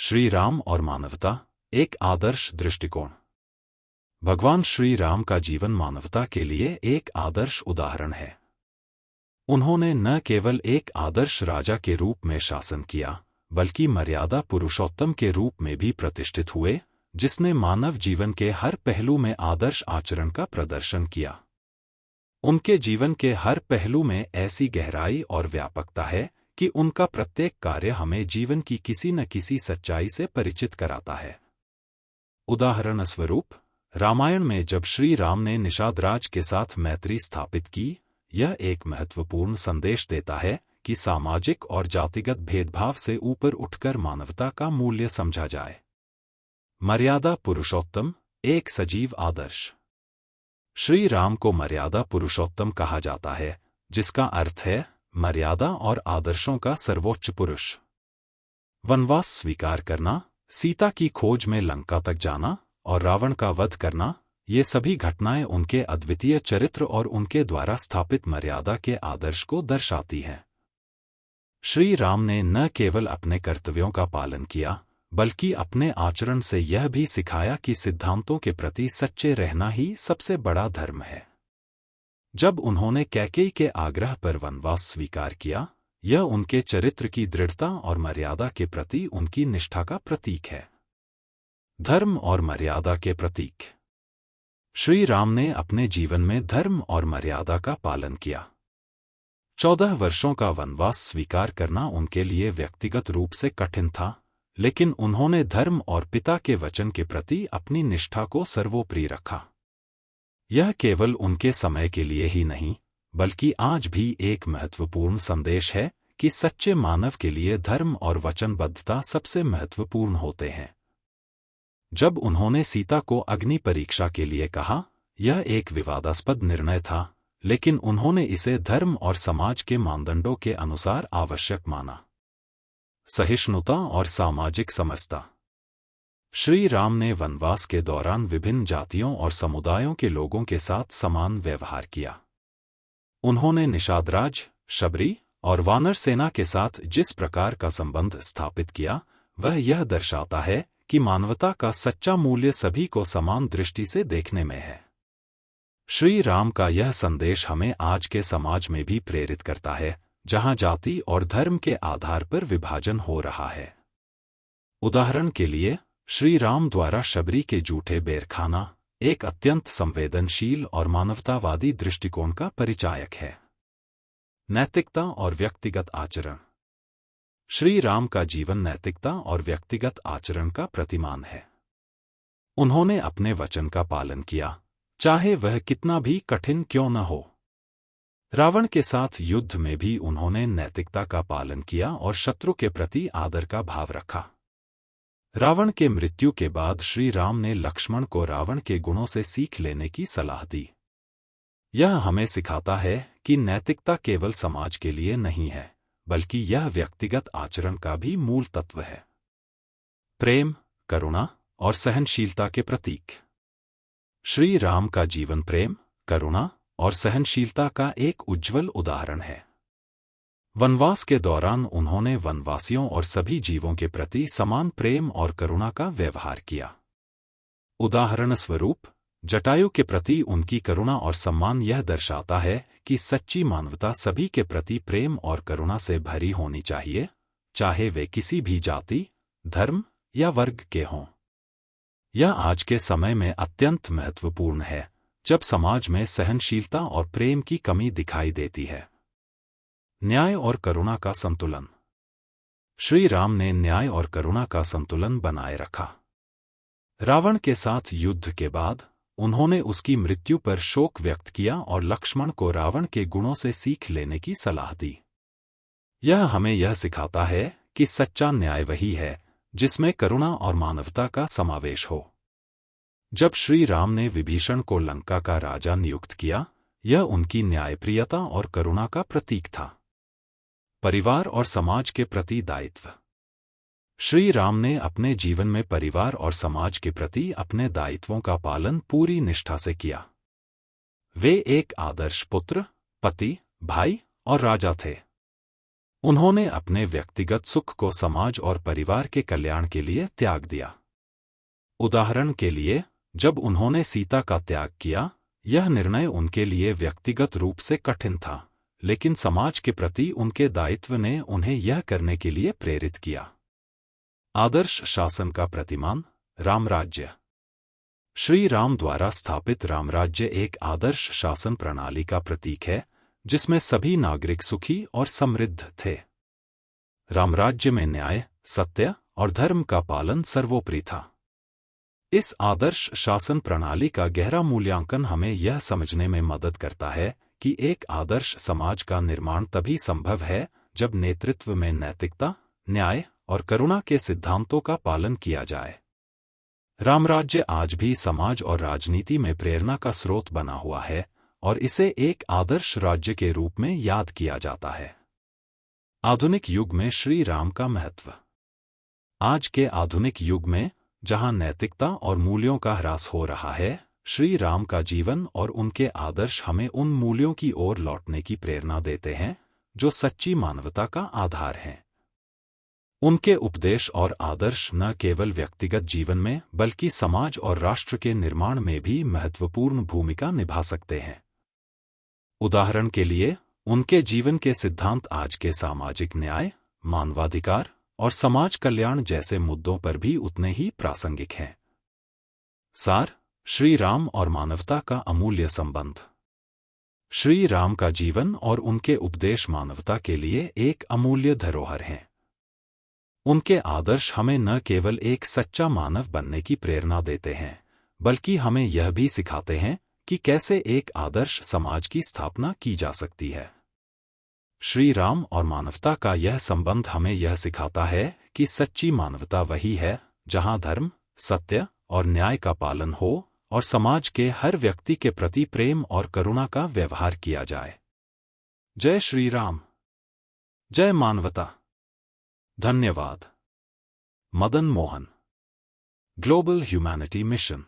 श्री राम और मानवता, एक आदर्श दृष्टिकोण। भगवान श्री राम का जीवन मानवता के लिए एक आदर्श उदाहरण है। उन्होंने न केवल एक आदर्श राजा के रूप में शासन किया, बल्कि मर्यादा पुरुषोत्तम के रूप में भी प्रतिष्ठित हुए, जिसने मानव जीवन के हर पहलू में आदर्श आचरण का प्रदर्शन किया। उनके जीवन के हर पहलू में ऐसी गहराई और व्यापकता है कि उनका प्रत्येक कार्य हमें जीवन की किसी न किसी सच्चाई से परिचित कराता है। उदाहरण स्वरूप, रामायण में जब श्री राम ने निषादराज के साथ मैत्री स्थापित की, यह एक महत्वपूर्ण संदेश देता है कि सामाजिक और जातिगत भेदभाव से ऊपर उठकर मानवता का मूल्य समझा जाए। मर्यादा पुरुषोत्तम, एक सजीव आदर्श। श्री राम को मर्यादा पुरुषोत्तम कहा जाता है, जिसका अर्थ है मर्यादा और आदर्शों का सर्वोच्च पुरुष। वनवास स्वीकार करना, सीता की खोज में लंका तक जाना और रावण का वध करना, ये सभी घटनाएं उनके अद्वितीय चरित्र और उनके द्वारा स्थापित मर्यादा के आदर्श को दर्शाती हैं। श्री राम ने न केवल अपने कर्तव्यों का पालन किया, बल्कि अपने आचरण से यह भी सिखाया कि सिद्धांतों के प्रति सच्चे रहना ही सबसे बड़ा धर्म है। जब उन्होंने कैकेयी के आग्रह पर वनवास स्वीकार किया, यह उनके चरित्र की दृढ़ता और मर्यादा के प्रति उनकी निष्ठा का प्रतीक है। धर्म और मर्यादा के प्रतीक। श्री राम ने अपने जीवन में धर्म और मर्यादा का पालन किया। 14 वर्षों का वनवास स्वीकार करना उनके लिए व्यक्तिगत रूप से कठिन था, लेकिन उन्होंने धर्म और पिता के वचन के प्रति अपनी निष्ठा को सर्वोपरि रखा। यह केवल उनके समय के लिए ही नहीं, बल्कि आज भी एक महत्वपूर्ण संदेश है कि सच्चे मानव के लिए धर्म और वचनबद्धता सबसे महत्वपूर्ण होते हैं। जब उन्होंने सीता को अग्नि परीक्षा के लिए कहा, यह एक विवादास्पद निर्णय था, लेकिन उन्होंने इसे धर्म और समाज के मानदंडों के अनुसार आवश्यक माना। सहिष्णुता और सामाजिक समरसता। श्री राम ने वनवास के दौरान विभिन्न जातियों और समुदायों के लोगों के साथ समान व्यवहार किया। उन्होंने निषादराज, शबरी और वानर सेना के साथ जिस प्रकार का संबंध स्थापित किया, वह यह दर्शाता है कि मानवता का सच्चा मूल्य सभी को समान दृष्टि से देखने में है। श्री राम का यह संदेश हमें आज के समाज में भी प्रेरित करता है, जहां जाति और धर्म के आधार पर विभाजन हो रहा है। उदाहरण के लिए, श्री राम द्वारा शबरी के जूठे बेर खाना एक अत्यंत संवेदनशील और मानवतावादी दृष्टिकोण का परिचायक है। नैतिकता और व्यक्तिगत आचरण। श्री राम का जीवन नैतिकता और व्यक्तिगत आचरण का प्रतिमान है। उन्होंने अपने वचन का पालन किया, चाहे वह कितना भी कठिन क्यों न हो। रावण के साथ युद्ध में भी उन्होंने नैतिकता का पालन किया और शत्रु के प्रति आदर का भाव रखा। रावण के मृत्यु के बाद श्री राम ने लक्ष्मण को रावण के गुणों से सीख लेने की सलाह दी। यह हमें सिखाता है कि नैतिकता केवल समाज के लिए नहीं है, बल्कि यह व्यक्तिगत आचरण का भी मूल तत्व है। प्रेम, करुणा और सहनशीलता के प्रतीक। श्री राम का जीवन प्रेम, करुणा और सहनशीलता का एक उज्ज्वल उदाहरण है। वनवास के दौरान उन्होंने वनवासियों और सभी जीवों के प्रति समान प्रेम और करुणा का व्यवहार किया। उदाहरण स्वरूप, जटायु के प्रति उनकी करुणा और सम्मान यह दर्शाता है कि सच्ची मानवता सभी के प्रति प्रेम और करुणा से भरी होनी चाहिए, चाहे वे किसी भी जाति, धर्म या वर्ग के हों। यह आज के समय में अत्यंत महत्वपूर्ण है, जब समाज में सहनशीलता और प्रेम की कमी दिखाई देती है। न्याय और करुणा का संतुलन। श्री राम ने न्याय और करुणा का संतुलन बनाए रखा। रावण के साथ युद्ध के बाद उन्होंने उसकी मृत्यु पर शोक व्यक्त किया और लक्ष्मण को रावण के गुणों से सीख लेने की सलाह दी। यह हमें यह सिखाता है कि सच्चा न्याय वही है जिसमें करुणा और मानवता का समावेश हो। जब श्री राम ने विभीषण को लंका का राजा नियुक्त किया, यह उनकी न्यायप्रियता और करुणा का प्रतीक था। परिवार और समाज के प्रति दायित्व। श्री राम ने अपने जीवन में परिवार और समाज के प्रति अपने दायित्वों का पालन पूरी निष्ठा से किया। वे एक आदर्श पुत्र, पति, भाई और राजा थे। उन्होंने अपने व्यक्तिगत सुख को समाज और परिवार के कल्याण के लिए त्याग दिया। उदाहरण के लिए, जब उन्होंने सीता का त्याग किया, यह निर्णय उनके लिए व्यक्तिगत रूप से कठिन था, लेकिन समाज के प्रति उनके दायित्व ने उन्हें यह करने के लिए प्रेरित किया। आदर्श शासन का प्रतिमान, रामराज्य। श्री राम द्वारा स्थापित रामराज्य एक आदर्श शासन प्रणाली का प्रतीक है, जिसमें सभी नागरिक सुखी और समृद्ध थे। रामराज्य में न्याय, सत्य और धर्म का पालन सर्वोपरि था। इस आदर्श शासन प्रणाली का गहरा मूल्यांकन हमें यह समझने में मदद करता है कि एक आदर्श समाज का निर्माण तभी संभव है जब नेतृत्व में नैतिकता, न्याय और करुणा के सिद्धांतों का पालन किया जाए। रामराज्य आज भी समाज और राजनीति में प्रेरणा का स्रोत बना हुआ है और इसे एक आदर्श राज्य के रूप में याद किया जाता है। आधुनिक युग में श्री राम का महत्व। आज के आधुनिक युग में, जहां नैतिकता और मूल्यों का ह्रास हो रहा है, श्री राम का जीवन और उनके आदर्श हमें उन मूल्यों की ओर लौटने की प्रेरणा देते हैं जो सच्ची मानवता का आधार हैं। उनके उपदेश और आदर्श न केवल व्यक्तिगत जीवन में बल्कि समाज और राष्ट्र के निर्माण में भी महत्वपूर्ण भूमिका निभा सकते हैं। उदाहरण के लिए, उनके जीवन के सिद्धांत आज के सामाजिक न्याय, मानवाधिकार और समाज कल्याण जैसे मुद्दों पर भी उतने ही प्रासंगिक हैं। सार, श्री राम और मानवता का अमूल्य संबंध। श्री राम का जीवन और उनके उपदेश मानवता के लिए एक अमूल्य धरोहर हैं। उनके आदर्श हमें न केवल एक सच्चा मानव बनने की प्रेरणा देते हैं, बल्कि हमें यह भी सिखाते हैं कि कैसे एक आदर्श समाज की स्थापना की जा सकती है। श्री राम और मानवता का यह संबंध हमें यह सिखाता है कि सच्ची मानवता वही है जहां धर्म, सत्य और न्याय का पालन हो और समाज के हर व्यक्ति के प्रति प्रेम और करुणा का व्यवहार किया जाए। जय श्री राम, जय मानवता। धन्यवाद। Madan Mohan, global humanity mission.